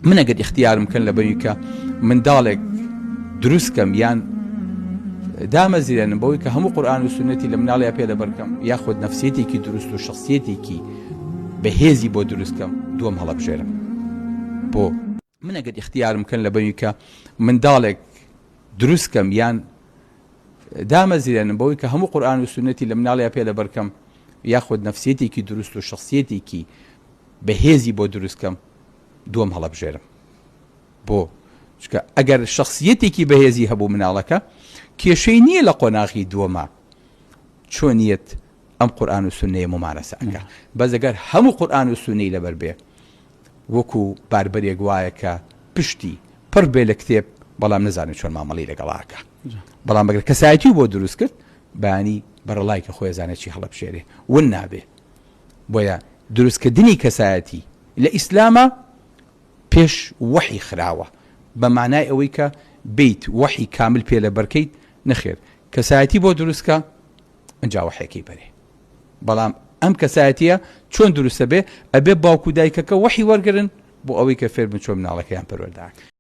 من ئەگەر اختیارم کەن لەبەوەی کە منداڵێک دروستکەم یان دامەزیرێنم بەوەی کە هەموو قورئان و سونەتی لە مناڵیا پێ لەبەرکەم یاخود نەفسیەتێکی دروست و شخصیەتێکی بەهێزی بۆ دروستکەم دووەم هەڵەبژێرم. بۆ من ئەگەر اختیارم کەن لەبەوەی کە منداڵێک دروستکەم یان دامەزیرێنم بەوەی کە هەموو قورئان و سونەتی لە مناڵیا پێ لەبەرکەم یاخود نەفسیەتێکی دروست و شخصیەتێکی بەهێزی بۆ دروستکەم دووەم هەڵەبژێرم. بۆ چکە ئەگەر شخصیەتێکی بەهێزی هەبوو مناڵەکە کێشەی نییە لە قۆناغی دووەمە چۆنیەت ئەم قورئان و سونەیە ممارەسە ئەکا. بەس ئەگەر هەموو قورئان و سونەی لەبەر بێ وەکو باربەرێک وایە کە پشتی پڕ بێ لە کتێب بەڵام نەزانێت چۆن مامەڵەی لەگەڵاکە، بەڵام بەگەر کەسایەتی بۆ دروست کرد بەیانی بەرەڵای کە خۆی زانێت چی هەڵەبژێرێ ون نابێ. بۆیە دروستکردنی کەسایەتی لە ئیسلامە پێش وحی خراوە بە مانای ئەوەی کە بیت وحی کامل پێ لە بەرکەیت نەخێر کەسایەتی بۆ دروستکە ئەنجا وحیەکەی بەرێ. بەڵام ئەم کەسایەتیە چۆن دروستە بێ ئەبێ باوکو دایکەکە وحی وەرگرن بۆ ئەوەی کە فێر بن چۆن مناڵەکەیان پەروەردە.